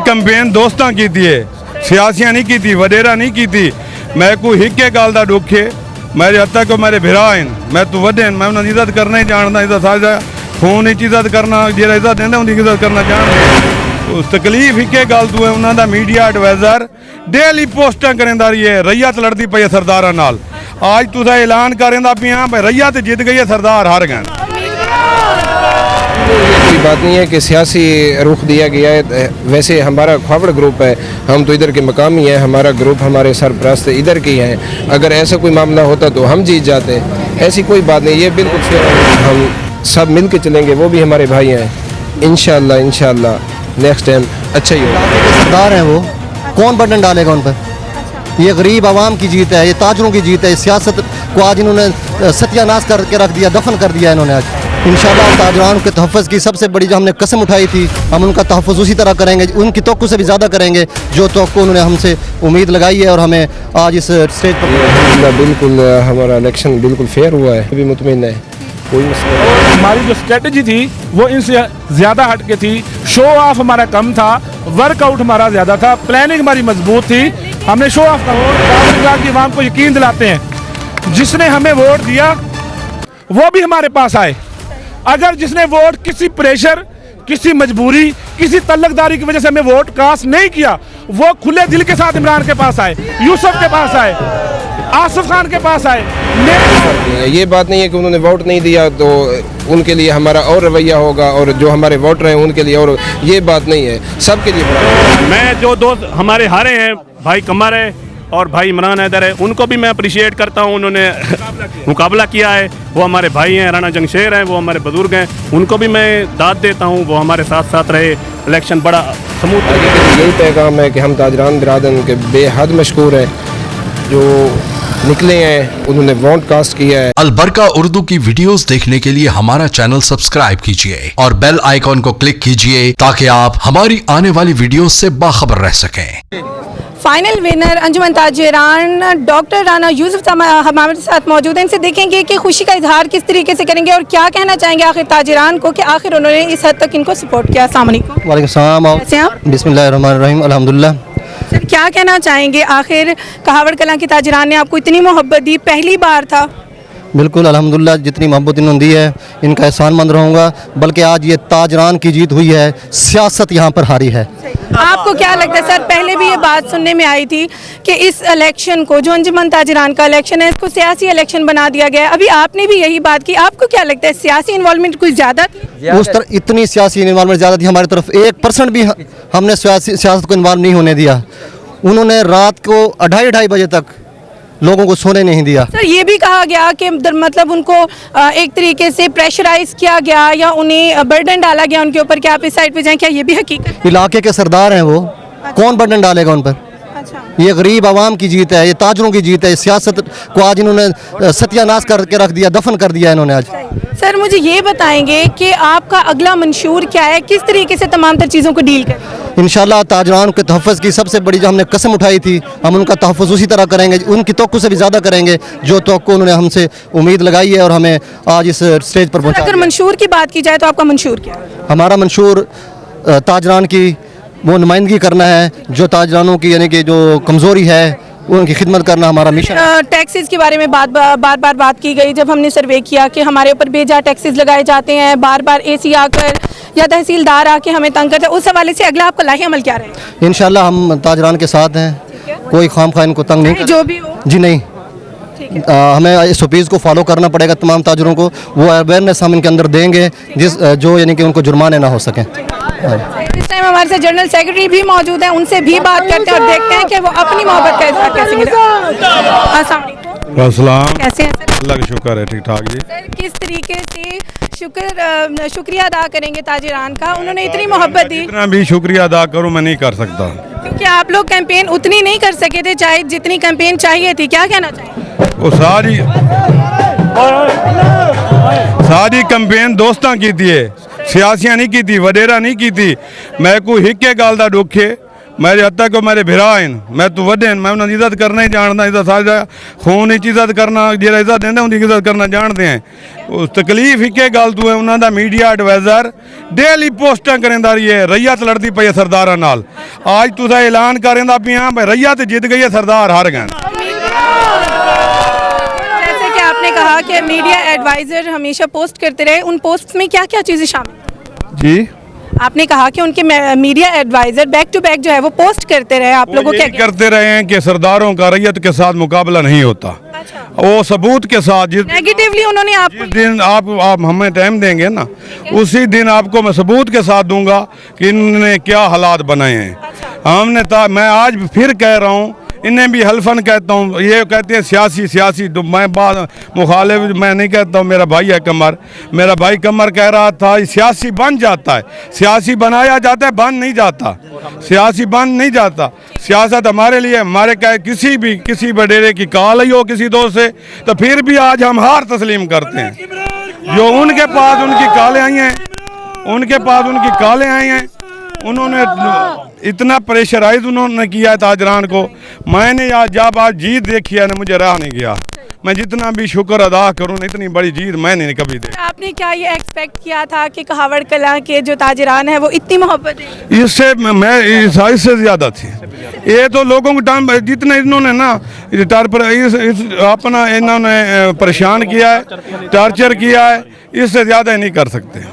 Campaign दोस्तां की है, सियासियां नहीं की, वडेरा नहीं की। मैं कोई हिके गाल दा दुख है, मेरे हद तक मेरे भिरा हैं, मैं तो वडे मैं उन्होंने इज्जत करना ही जानता, इज्जत साझा फोन इज्जत करना, जो इज्जत देंगे उनकी इज्जत करना जानते। उस तकलीफ हिके गाल तू है, उन्होंने मीडिया एडवाइजर डेली पोस्टां करेंदा रही है, रैयत लड़ती पई है सरदारां नाल। आज तुसा ऐलान करेंदा पिया भाई रैयत जीत गई है, सरदार हार गए। कोई बात नहीं है कि सियासी रुख दिया गया है, वैसे हमारा खावड़ ग्रुप है, हम तो इधर के मकामी हैं, हमारा ग्रुप हमारे सरपरस्त इधर के हैं। अगर ऐसा कोई मामला होता तो हम जीत जाते, ऐसी कोई बात नहीं, ये बिल्कुल फेयर है। हम सब मिल के चलेंगे, वो भी हमारे भाई हैं। इंशाल्लाह नेक्स्ट टाइम अच्छा ही होगा। सरदार हैं वो, कौन बटन डालेगा उन पर? ये गरीब आवाम की जीत है, ये ताजरों की जीत है। सियासत को आज इन्होंने सत्यानाश करके रख दिया, दफन कर दिया इन्होंने। आज इंशाल्लाह ताजरान के तहफ़्फ़ुज़ की सबसे बड़ी जो हमने कसम उठाई थी, हम उनका तहफ़्फ़ुज़ उसी तरह करेंगे, उनकी तवक्कुओ से भी ज़्यादा करेंगे जो तवक्कुओ उन्होंने हमसे उम्मीद लगाई है। और हमें आज इस स्टेज पर बिल्कुल हमारा इलेक्शन बिल्कुल फेयर हुआ है, अभी मुतमईन है, कोई मसला नहीं। हमारी जो स्ट्रेटजी थी वो इनसे ज़्यादा हट के थी, शो ऑफ हमारा कम था, वर्कआउट हमारा ज़्यादा था, प्लानिंग हमारी मजबूत थी। हमने शो ऑफ का वोट की आवाम को यकीन दिलाते हैं, जिसने हमें वोट दिया वो भी हमारे पास आए। अगर जिसने वोट किसी प्रेशर, किसी मजबूरी, किसी तल्लकदारी की वजह से हमें वोट कास्ट नहीं किया, वो खुले दिल के साथ इमरान के पास आए, यूसुफ के पास आए, आसिफ खान के पास आए। ये बात नहीं है कि उन्होंने वोट नहीं दिया तो उनके लिए हमारा और रवैया होगा, और जो हमारे वोटर हैं उनके लिए, और ये बात नहीं है, सबके लिए। मैं जो दोस्त हमारे हारे हैं, भाई कमर है और भाई इमरान हैदर है, उनको भी मैं अप्रिशिएट करता हूँ। उन्होंने मुकाबला किया है, वो हमारे भाई हैं, राणा जंगशेर हैं, वो हमारे बुजुर्ग हैं, उनको भी मैं दाद देता हूँ, वो हमारे साथ साथ रहे। इलेक्शन बड़ा स्मूथ। यही पैगाम है कि हम ताजरान बिरादन के बेहद मशहूर हैं, जो निकले हैं, उन्होंने वोट कास्ट किया है। अलबरका उर्दू की वीडियोस देखने के लिए हमारा चैनल सब्सक्राइब कीजिए और बेल आइकॉन को क्लिक कीजिए ताकि आप हमारी आने वाली वीडियोस से बाखबर रह सकें। फाइनल विनर अंजुमन ताजरान डॉक्टर राना यूसुफ हमारे साथ मौजूद हैं। इनसे देखेंगे कि खुशी का इजहार किस तरीके से करेंगे और क्या कहना चाहेंगे आखिर ताजरान को कि आखिर उन्होंने इस हद तक इनको सपोर्ट किया। अस्सलाम वालेकुम। वालेकुम सलाम। कैसे हैं आप? बिस्मिल्लाहिर्रहमानिर्रहीम, अल्हम्दुलिल्लाह। सर क्या कहना चाहेंगे, आखिर कहावड़ कलां की ताजरान ने आपको इतनी मोहब्बत दी, पहली बार था? बिल्कुल अल्हम्दुलिल्लाह, जितनी मोहब्बत इन्होंने दी है इनका एहसानमंद रहूँगा। बल्कि आज ये ताजरान की जीत हुई है, सियासत यहाँ पर हारी है। आपको क्या लगता है सर, पहले भी ये बात सुनने में आई थी कि इस इलेक्शन को, जो अंजुमन ताजरान का इलेक्शन है, इसको सियासी इलेक्शन बना दिया गया है। अभी आपने भी यही बात की, आपको क्या लगता है सियासी इन्वॉल्वमेंट कुछ ज़्यादा थी? उस तरह इतनी सियासी इन्वॉल्वमेंट ज़्यादा थी, हमारी तरफ 1% भी हमने सियासत को इन्वॉल्व नहीं होने दिया। उन्होंने रात को 2:30 बजे तक लोगों को सोने नहीं दिया। सर ये भी कहा गया कि मतलब उनको एक तरीके से प्रेशराइज किया गया या उन्हें बर्डन डाला गया उनके ऊपर कि आप इस साइड पे जाएं, क्या ये भी हकीकत? इलाके के सरदार हैं वो, कौन बटन डालेगा उन पर? ये गरीब आवाम की जीत है, ये ताजरों की जीत है। सियासत को आज इन्होंने सत्यानाश करके रख दिया, दफन कर दिया इन्होंने आज। सर मुझे ये बताएंगे कि आपका अगला मंशूर क्या है, किस तरीके से तमाम तर चीज़ों को डील करें? इंशाल्लाह ताजरान के तहफ़्फ़ुज़ की सबसे बड़ी जो हमने कसम उठाई थी, हम उनका तहफ़्फ़ुज़ उसी तरह करेंगे, उनकी तवक्कुओ से भी ज़्यादा करेंगे जो तवक्कुओ उन्होंने हमसे उम्मीद लगाई है। और हमें आज इस स्टेज पर पहुँचा। अगर मंशूर की बात की जाए तो आपका मंशूर क्या है? हमारा मंशूर ताजरान की वो नुमाइंदगी करना है, जो ताजरानों की यानी कि जो कमज़ोरी है उनकी खिदमत करना हमारा मिशन। टैक्सेस के बारे में बार बार बात की गई, जब हमने सर्वे किया कि हमारे ऊपर बेजा टैक्सेस लगाए जाते हैं, बार बार एसी आकर या तहसीलदार आके हमें तंग करते हैं, उस हवाले से अगला आपका लाही अमल क्या रहेगा? इंशाल्लाह हम ताजरान के साथ हैं, कोई खामखा इनको तंग नहीं जो भी हो। जी नहीं, हमें SOPs को फॉलो करना पड़ेगा तमाम ताजरों को। वो अवेयरनेस हम इनके अंदर देंगे जिस जो यानी कि उनको जुर्माने ना हो सकें। इस टाइम हमारे साथ जनरल सेक्रेटरी भी मौजूद हैं, उनसे भी बात करते हैं और देखते हैं कि वो अपनी मोहब्बत का इजहार कैसे करें। अस्सलाम, कैसे हैं सर? अल्लाह का शुक्र है, ठीक ठाक जी। सर किस तरीके से शुक्रिया अदा करेंगे ताजरान का, उन्होंने इतनी मोहब्बत दी? इतना भी शुक्रिया अदा करूँ मैं नहीं कर सकता, क्योंकि आप लोग कैंपेन उतनी नहीं कर सके थे चाहे जितनी कैंपेन चाहिए थी। क्या कहना चाहिए? वो सारी कंपेन दोस्तां की है, सियासियां नहीं की, वडेरा नहीं की। मैं कोई हिके गाल दा दुख है, मेरे हत्या को मेरे भिरा मैं तू वड्डे मैं उन्होंने इज्जत करना ही जानता इज्जत साझा खून इज्जत करना जो इज्जत देंगे उनकी इज्जत करना जानते हैं उस तकलीफ एक गल तू है उन्होंने मीडिया एडवाइजर डेली पोस्टा करेंदा रही है रैयत लड़ती पई है सरदारा नाल आज तुसा ऐलान करेंदा पिया भाई रैयत जीत गई है सरदार हार गए जैसे कि आपने कहा कि मीडिया एडवाइजर हमेशा पोस्ट करते रहे उन पोस्ट में क्या क्या चीज़ें शामिल जी आपने कहा कि उनके media adviser back to back जो है वो पोस्ट करते रहे आप लोगों यही करते रहे हैं कि सरदारों का रैयत के साथ मुकाबला नहीं होता वो सबूत के साथ नेगेटिवली उन्होंने आपको जिस दिन आप हमें टाइम देंगे ना उसी दिन आपको मैं सबूत के साथ दूंगा कि इन्होंने क्या हालात बनाए हैं मैं आज फिर कह रहा हूँ इन्हें भी हल्फन कहता हूँ ये कहते हैं सियासी तो मैं बात मुखालिफ मैं नहीं कहता हूँ मेरा भाई है कमर मेरा भाई कमर कह रहा था सियासी बन जाता है सियासी बनाया जाता है बन नहीं जाता सियासी बन नहीं जाता सियासत हमारे लिए हमारे कहे किसी बडेरे की कॉल ही हो किसी दोस्त से तो फिर भी आज हम हार तस्लीम करते हैं जो उनके पास उनकी कॉलें आई हैं उन्होंने इतना प्रेशराइज उन्होंने किया है ताजरान को मैंने जब आज जीत देखी है ना मुझे रहा नहीं गया मैं जितना भी शुक्र अदा करूँ इतनी बड़ी जीत मैंने कभी देखी आपने क्या ये एक्सपेक्ट किया था कि कहावड़ कला के जो ताजरान है वो इतनी मोहब्बत है इससे मैं इससे ज़्यादा थी ये तो लोगों को टाइम जितने इन्होंने ना अपना इन्होंने परेशान किया है टॉर्चर किया है इससे ज़्यादा नहीं कर सकते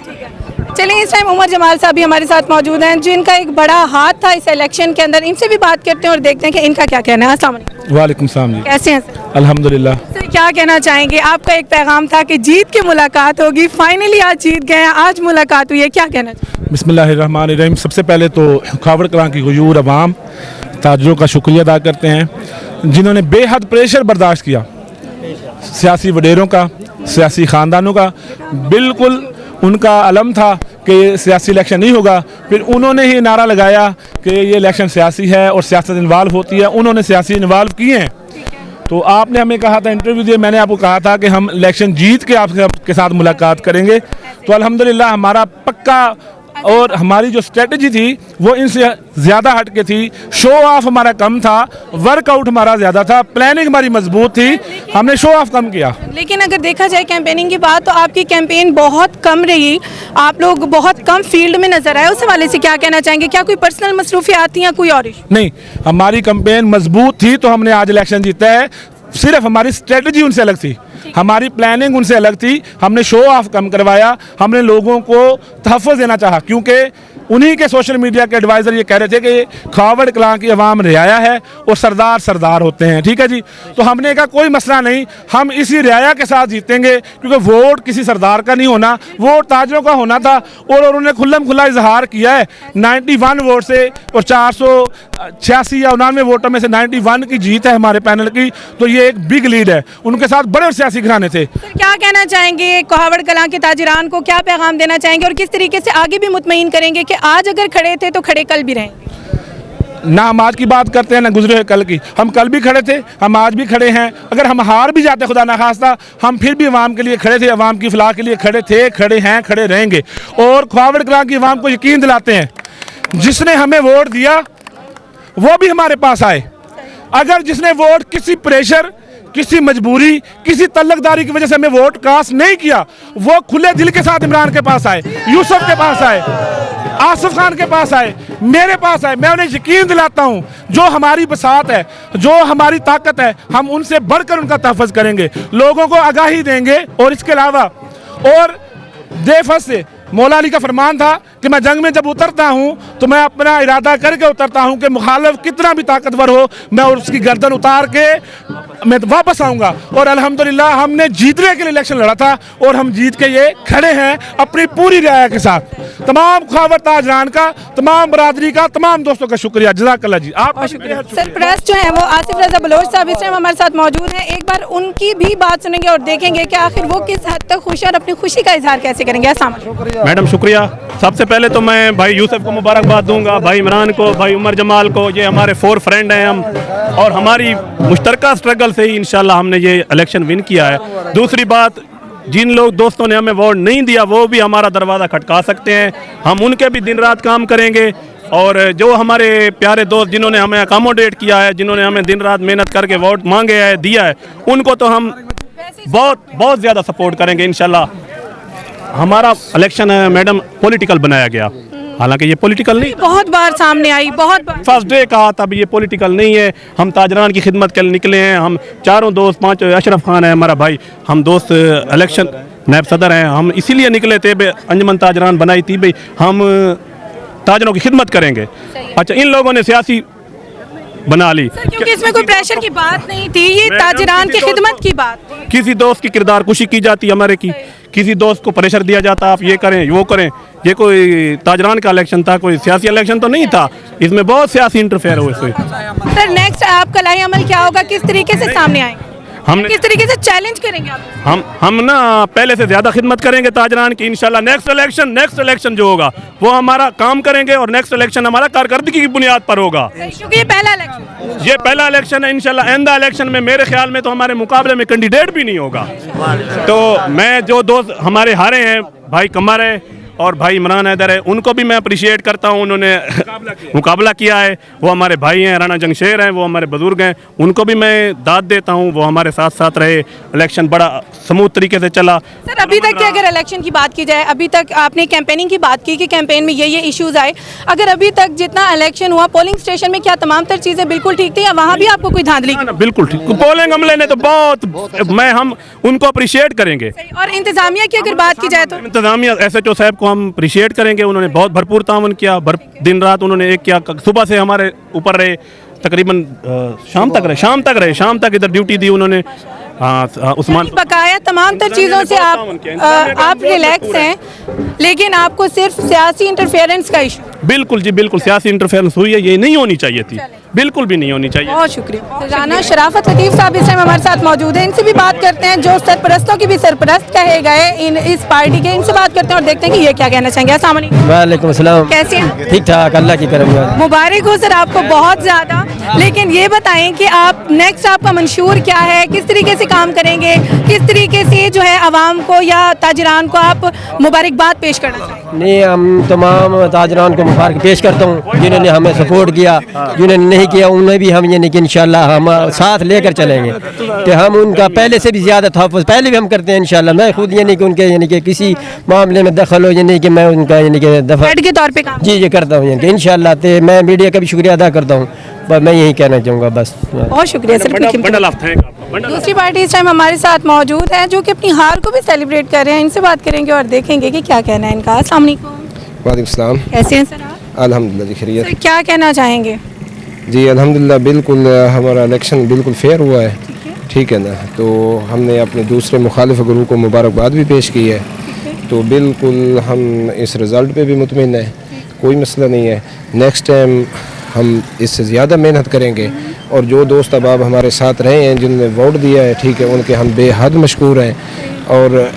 चलिए इस टाइम उमर जमाल साहब भी हमारे साथ मौजूद हैं जिनका एक बड़ा हाथ था इस इलेक्शन के अंदर इनसे भी बात करते हैं और देखते हैं कि इनका क्या कहना है। अस्सलाम वालेकुम। वालेकुम सलाम जी। कैसे हैं सर? अल्हम्दुलिल्लाह। सर क्या कहना चाहेंगे आपका एक पैगाम था कि जीत के मुलाकात होगी फाइनली आज जीत गए हैं आज मुलाकात हुई है क्या कहना चाहेंगे? बिस्मिल्लाहिर्रहमानिर्रहीम। सबसे पहले तो खावड़ कलां की हुजूर अवाम ताजरों का शुक्रिया अदा करते हैं जिन्होंने बेहद प्रेशर बर्दाश्त किया सियासी वडेरों का सियासी ख़ानदानों का बिल्कुल उनका अलम था कि सियासी इलेक्शन नहीं होगा फिर उन्होंने ही नारा लगाया कि ये इलेक्शन सियासी है और सियासत इन्वॉल्व होती है उन्होंने सियासी इन्वॉल्व किए हैं तो आपने हमें कहा था इंटरव्यू दिए मैंने आपको कहा था कि हम इलेक्शन जीत के आपके साथ मुलाकात करेंगे तो अल्हम्दुलिल्लाह हमारा पक्का और हमारी जो स्ट्रेटजी थी वो इनसे ज़्यादा हट के थी शो ऑफ हमारा कम था वर्कआउट हमारा ज़्यादा था प्लानिंग हमारी मजबूत थी हमने शो ऑफ कम किया लेकिन अगर देखा जाए कैंपेनिंग की बात तो आपकी कैंपेन बहुत कम रही आप लोग बहुत कम फील्ड में नजर आए उस हवाले से क्या कहना चाहेंगे क्या कोई पर्सनल मसरूफियात थी या कोई और इशू? नहीं हमारी कैंपेन मजबूत थी तो हमने आज इलेक्शन जीता है सिर्फ हमारी स्ट्रेटजी उनसे अलग थी हमारी प्लानिंग उनसे अलग थी हमने शो ऑफ कम करवाया हमने लोगों को तहफ़्फ़ुज़ देना चाहा क्योंकि उन्हीं के सोशल मीडिया के एडवाइज़र ये कह रहे थे कि खावड़ कलां की अवाम रियाया है और सरदार होते हैं ठीक है जी तो हमने कहा कोई मसला नहीं हम इसी रियाया के साथ जीतेंगे क्योंकि वोट किसी सरदार का नहीं होना वोट ताजरों का होना था और उन्होंने खुल्लम खुल्ला इजहार किया है 91 वोट से और 486 या 99 वोटों में से 91 की जीत है हमारे पैनल की तो ये एक बिग लीड है उनके साथ बड़े सियासी घराने थे। क्या कहना चाहेंगे खावड़ कलां के ताजरान को क्या पैगाम देना चाहेंगे और किस तरीके से आगे भी मुतमईन करेंगे कि आज अगर खड़े थे तो खड़े कल भी रहेंगे ना हम आज की बात करते हैं ना गुजरे हुए कल की हम कल भी खड़े थे हम आज भी खड़े हैं अगर हम हार भी जाते खुदा ना खास्ता हम फिर भी अवाम के लिए खड़े थे अवाम की फलाह के लिए खड़े थे खड़े हैं खड़े रहेंगे और खावड़ कलां की अवाम को यकीन दिलाते हैं जिसने हमें वोट दिया वो भी हमारे पास आए अगर जिसने वोट किसी प्रेशर किसी मजबूरी किसी तल्लकदारी की वजह से हमें वोट कास्ट नहीं किया वो खुले दिल के साथ इमरान के पास आए यूसुफ के पास आए आसिफ खान के पास आए मेरे पास आए मैं उन्हें यकीन दिलाता हूं जो हमारी बसात है जो हमारी ताकत है हम उनसे बढ़कर उनका तहफ़्फ़ुज़ करेंगे लोगों को आगाही देंगे और इसके अलावा और देफस से मौला अली का फरमान था कि मैं जंग में जब उतरता हूं तो मैं अपना इरादा करके उतरता हूं कि मुखालिफ कितना भी ताकतवर हो मैं उसकी गर्दन उतार के मैं वापस आऊंगा और अल्हम्दुलिल्लाह हमने जीतने के लिए इलेक्शन लड़ा था और हम जीत के ये खड़े हैं अपनी पूरी रियाया के साथ तमाम खावड़ ताजरान का तमाम बरादरी का तमाम दोस्तों का शुक्रिया जज़ाकल्लाह जी आपका शुक्रिया। सरपरस्त जो है वो आसिफ रजा बलोच साहब इस टाइम हमारे साथ मौजूद हैं एक बार उनकी भी बात सुनेंगे और देखेंगे कि आखिर वो किस हद तक खुश और अपनी खुशी का इजहार कैसे करेंगे। अस्सलाम वालेकुम। मैडम शुक्रिया सबसे पहले तो मैं भाई यूसुफ को मुबारकबाद दूंगा भाई इमरान को भाई उमर जमाल को ये हमारे 4 फ्रेंड हैं हम और हमारी मुश्तरका स्ट्रगल से ही इंशाल्लाह हमने ये इलेक्शन विन किया है। दूसरी बात जिन लोग दोस्तों ने हमें वोट नहीं दिया वो भी हमारा दरवाज़ा खटका सकते हैं हम उनके भी दिन रात काम करेंगे और जो हमारे प्यारे दोस्त जिन्होंने हमें अकोमोडेट किया है, जिन्होंने हमें दिन रात मेहनत करके वोट मांगे है, दिया है, उनको तो हम बहुत बहुत ज़्यादा सपोर्ट करेंगे इंशाल्लाह। हमारा इलेक्शन है मैडम पॉलिटिकल बनाया गया, हालांकि ये पॉलिटिकल नहीं, बहुत बार सामने आई, बहुत बार फर्स्ट डे कहा था ये पॉलिटिकल नहीं है। हम ताजरान की खिदमत के लिए निकले हैं, हम चारों दोस्त, पाँच, अशरफ खान है हमारा भाई, हम दोस्त इलेक्शन नायब सदर हैं, हम इसीलिए निकले थे, अंजुमन ताजरान बनाई थी भाई हम ताजरों की खिदमत करेंगे। अच्छा, इन लोगों ने सियासी बना ली, क्योंकि इसमें कोई प्रेशर की बात नहीं थी, ये ताजरान की खिदमत की बात थी। किसी दोस्त की किरदार कुशी की जाती हमारे की, किसी दोस्त को प्रेशर दिया जाता आप ये करें वो करें। ये कोई ताजरान का इलेक्शन था, कोई सियासी इलेक्शन तो नहीं था, इसमें बहुत सियासी इंटरफेयर हुए। सर नेक्स्ट आपका लाई अमल क्या होगा, किस तरीके से सामने आएंगे, हमने किस तरीके से चैलेंज करेंगे आप? हम ना पहले से ज़्यादा खिदमत करेंगे ताजरान की इंशाल्लाह। नेक्स्ट इलेक्शन जो होगा वो हमारा काम करेंगे और नेक्स्ट इलेक्शन हमारा कारकर्दगी की बुनियाद पर होगा, क्योंकि ये पहला इलेक्शन है इंशाल्लाह। आइंदा इलेक्शन में मेरे ख्याल में तो हमारे मुकाबले में कैंडिडेट भी नहीं होगा। तो मैं जो दोस्त हमारे हारे हैं, भाई कमर है और भाई इमरान हैदर है, उनको भी मैं अप्रिशिएट करता हूँ, उन्होंने मुकाबला किया है, वो हमारे भाई हैं, राणा जंगशेर हैं, वो हमारे बुजुर्ग हैं, उनको भी मैं दाद देता हूँ, वो हमारे साथ साथ रहे। इलेक्शन बड़ा स्मूथ तरीके से चला। सर अभी तक की अगर इलेक्शन की बात की जाए, अभी तक आपने कैंपेनिंग की बात की कि कैंपेन में ये इश्यूज आए, अगर अभी तक जितना इलेक्शन हुआ पोलिंग स्टेशन में क्या तमाम तर चीज़ें बिल्कुल ठीक थी या वहाँ भी आपको कोई धांधली? बिल्कुल ठीक, पोलिंग अमले ने तो बहुत, हम उनको अप्रिशिएट करेंगे। और इंतजामिया की अगर बात की जाए तो इंतजामिया SHO साहब को हम अप्रिशिएट करेंगे, उन्होंने बहुत भरपूर तावन किया, दिन रात उन्होंने एक किया, सुबह से हमारे ऊपर रहे, तकरीबन शाम तक इधर ड्यूटी दी उन्होंने। उस्मान बकाया तमाम तर चीज़ों से आप रिलैक्स हैं, लेकिन आपको सिर्फ सियासी इंटरफेरेंस का इशू? बिल्कुल जी बिल्कुल, सियासी इंटरफेरेंस हुई है, ये नहीं होनी चाहिए थी, बिल्कुल भी नहीं होनी चाहिए। बहुत शुक्रिया। राना शराफत लतीफ़ साहब इस टाइम हमारे साथ मौजूद हैं, इनसे भी बात करते हैं, जो सरपरस्तों की भी सरपरस्त कहे गए इस पार्टी के, इनसे बात करते हैं और देखते हैं कि ये क्या कहना चाहेंगे। अस्सलाम वालेकुम। वालेकुम अस्सलाम। कैसे हैं? ठीक ठाक, अल्लाह की करम। मुबारक हो सर आपको बहुत ज़्यादा, लेकिन ये बताएं कि आप नेक्स्ट आपका मंशूर क्या है, किस तरीके से काम करेंगे, किस तरीके से जो है आवाम को या ताजरान को आप मुबारकबाद पेश करना चाहेंगे? नहीं, हम तमाम ताजरान को मुबारक पेश करता हूँ, जिन्होंने हमें सपोर्ट किया, जिन्होंने नहीं किया उन्हें भी हम यानी कि इंशाल्लाह हम साथ लेकर चलेंगे, कि हम उनका पहले से भी ज़्यादा तहफ़्फ़ुज़ पहले भी हम करते हैं इंशाल्लाह। मैं खुद यानी कि उनके यानी कि किसी मामले में दखल हो, यानी कि मैं उनका यानी कि दफा के तौर पे काम जी करता हूँ यानी कि इंशाल्लाह। तो मैं मीडिया का भी शुक्रिया अदा करता हूँ, बस मैं यही कहना चाहूँगा बस। बहुत शुक्रिया सर। दूसरी पार्टी इस टाइम हमारे साथ मौजूद है जो कि अपनी हार को भी सेलिब्रेट कर रहे हैं, इनसे बात करेंगे और देखेंगे कि क्या कहना है इनका। अस्सलाम वालेकुम। वालेकुम सलाम। कैसे हैं सर आप? अल्हम्दुलिल्लाह जी खैरियत। सर क्या कहना चाहेंगे? जी अल्हम्दुलिल्लाह, बिल्कुल हमारा इलेक्शन बिल्कुल फेयर हुआ है, ठीक है ना। तो हमने अपने दूसरे मुखालिफ ग्रुप को मुबारकबाद भी पेश की है, तो बिल्कुल हम इस रिज़ल्ट पे भी मुतमिन है, कोई मसला नहीं है। नेक्स्ट टाइम हम इससे ज़्यादा मेहनत करेंगे, और जो दोस्त अब हमारे साथ रहे हैं, जिन्होंने वोट दिया है, ठीक है, उनके हम बेहद मशकूर हैं, और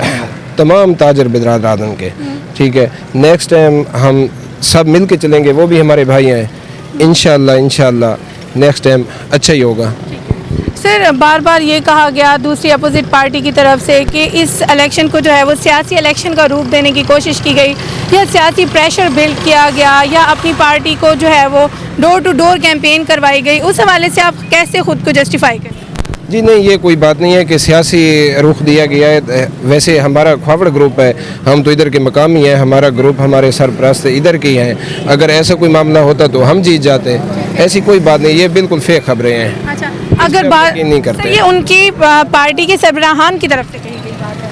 तमाम ताजर बिरादरान के, ठीक है। नेक्स्ट टाइम हम सब मिल के चलेंगे, वो भी हमारे भाई हैं, इंशाल्लाह नेक्स्ट टाइम अच्छा ही होगा। सर बार बार ये कहा गया दूसरी अपोजिट पार्टी की तरफ से कि इस इलेक्शन को जो है वो सियासी इलेक्शन का रूप देने की कोशिश की गई, या सियासी प्रेशर बिल्ड किया गया, या अपनी पार्टी को जो है वो डोर टू डोर कैंपेन करवाई गई, उस हवाले से आप कैसे खुद को जस्टिफाई करें? जी नहीं, ये कोई बात नहीं है कि सियासी रुख दिया गया है। वैसे हमारा ख्वाबड़ ग्रुप है, हम तो इधर के मकामी हैं, हमारा ग्रुप हमारे सरपरस्त इधर के हैं। अगर ऐसा कोई मामला होता तो हम जीत जाते, ऐसी कोई बात नहीं, ये बिल्कुल फेक खबरें हैं। अच्छा, अगर बात नहीं करते, ये उनकी पार्टी के सरबराहान की तरफ से कही गई बात है।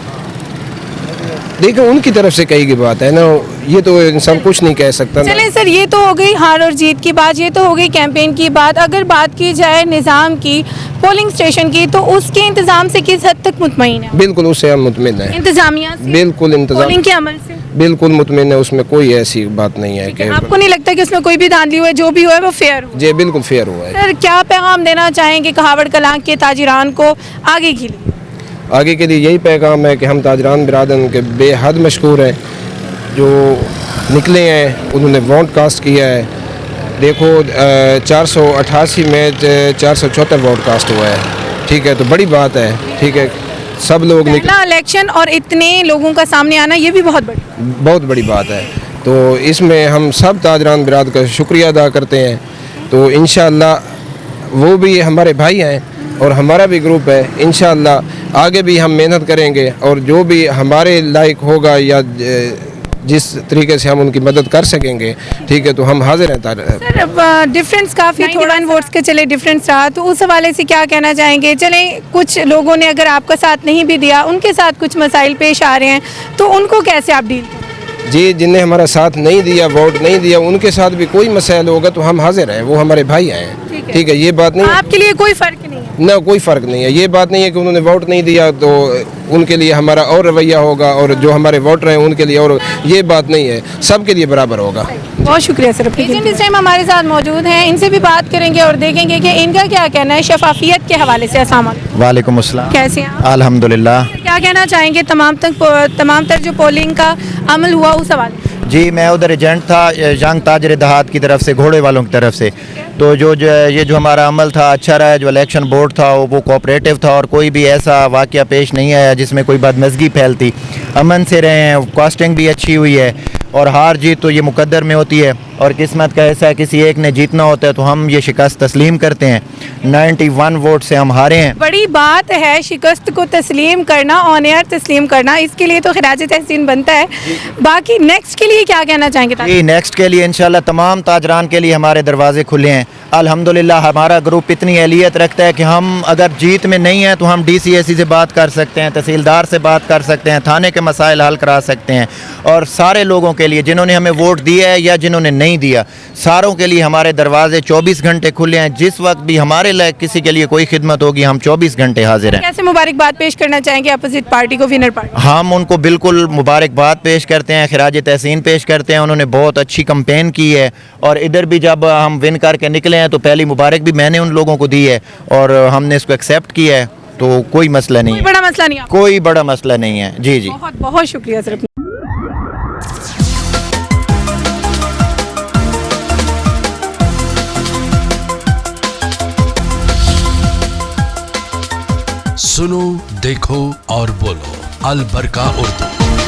देखो उनकी तरफ से कही गई बात है ना, ये तो इंसान कुछ नहीं कह सकता। चलें सर, ये तो हो गई हार और जीत की बात, ये तो हो गई कैंपेन की बात। अगर बात की जाए निज़ाम की, पोलिंग स्टेशन की, तो उसके इंतजाम से किस हद तक मुतमईन है? बिल्कुल उससे हम मुतमिन हैं, इंतजामिया से? बिल्कुल इंतजाम पोलिंग के अमल से बिल्कुल मुतमिन है, उसमें कोई ऐसी बात नहीं है कि आपको नहीं लगता कि उसमें कोई भी धांधली हुआ है, जो भी हुआ है वो फेयर हुआ? जी बिल्कुल फेयर हुआ है। सर क्या पैगाम देना चाहेंगे कहावड़ कलां के ताजिरान को आगे के लिए? आगे के लिए यही पैगाम है कि हम ताजरान बिरादन के बेहद मशहूर हैं, जो निकले हैं, उन्होंने वोट कास्ट किया है। देखो 488 में 474 वोट कास्ट हुआ है, ठीक है, तो बड़ी बात है, ठीक है। सब लोग पहला इलेक्शन और इतने लोगों का सामने आना, ये भी बहुत बड़ी बहुत बड़ी बात है। तो इसमें हम सब ताजरान बिराद का शुक्रिया अदा करते हैं। तो इंशाअल्लाह वो भी हमारे भाई हैं और हमारा भी ग्रुप है। इंशाअल्लाह आगे भी हम मेहनत करेंगे और जो भी हमारे लायक होगा या जिस तरीके से हम उनकी मदद कर सकेंगे, ठीक है, तो हम हाजिर हैं। सर अब डिफरेंस काफ़ी थोड़ा इन वोट्स के चले डिफरेंस रहा, तो उस हवाले से क्या कहना चाहेंगे? चले कुछ लोगों ने अगर आपका साथ नहीं भी दिया, उनके साथ कुछ मसाइल पेश आ रहे हैं, तो उनको कैसे आप डील करें? जी, जिनने हमारा साथ नहीं दिया, वोट नहीं दिया, उनके साथ भी कोई मसाइल होगा तो हम हाजिर हैं, वो हमारे भाई हैं। ठीक है, ये बात नहीं, आपके लिए कोई फ़र्क नहीं है? ना कोई फ़र्क नहीं है। ये बात नहीं है कि उन्होंने वोट नहीं दिया तो उनके लिए हमारा और रवैया होगा और जो हमारे वोटर हैं उनके लिए, और ये बात नहीं है, सबके लिए बराबर होगा। बहुत शुक्रिया सर। एजेंट इस टाइम हमारे साथ मौजूद हैं, इनसे भी बात करेंगे और देखेंगे कि इनका क्या कहना है शफाफियत के हवाले से। अस्सलाम वालेकुम। वालेकुम अस्सलाम। कैसे हैं आप? अल्हम्दुलिल्लाह। क्या कहना चाहेंगे तमाम तर जो पोलिंग का अमल हुआ उस हवाले? जी, मैं उधर एजेंट था जंग ताजर दहात की तरफ से, घोड़े वालों की तरफ से। तो ये जो हमारा अमल था अच्छा रहा। जो इलेक्शन बोर्ड था वो कोऑपरेटिव था और कोई भी ऐसा वाक़या पेश नहीं आया जिसमें कोई बदमज़गी फैलती। अमन से रहे हैं, कास्टिंग भी अच्छी हुई है और हार जीत तो ये मुकद्दर में होती है और किस्मत का ऐसा है, किसी एक ने जीतना होता है तो हम ये शिकस्त तस्लीम करते हैं। 91 वोट से हम हारे हैं। बड़ी बात है शिकस्त को तस्लीम करना, ऑन एयर तस्लीम करना, इसके लिए तो खिराज तहसीन बनता है। बाकी नेक्स्ट के लिए क्या कहना चाहेंगे? जी, नेक्स्ट के लिए इंशाल्लाह तमाम ताजरान के लिए हमारे दरवाजे खुले हैं। अल्हम्दुलिल्लाह हमारा ग्रुप इतनी अहलियत रखता है कि हम अगर जीत में नहीं हैं तो हम DCSC से बात कर सकते हैं, तहसीलदार से बात कर सकते हैं, थाने के मसाइल हल करा सकते हैं। और सारे लोगों के लिए जिन्होंने हमें वोट दिया है या जिन्होंने नहीं दिया, सारों के लिए हमारे दरवाजे 24 घंटे खुले हैं। जिस वक्त भी हमारे लायक किसी के लिए कोई खिदमत होगी हम 24 घंटे हाजिर हैं। कैसे मुबारकबाद पेश करना चाहेंगे अपोजिट पार्टी को, विनर पार्टी? हम उनको बिल्कुल मुबारकबाद पेश करते हैं, खिराज तहसीन पेश करते हैं। उन्होंने बहुत अच्छी कंपेन की है और इधर भी जब हम विन करके निकले हैं तो पहली मुबारक भी मैंने उन लोगों को दी है और हमने इसको एक्सेप्ट किया है। तो कोई मसला नहीं है, बड़ा मसला नहीं है, कोई बड़ा मसला नहीं है। जी जी, बहुत बहुत शुक्रिया सर। सुनो, देखो और बोलो, अल बरका उर्दू।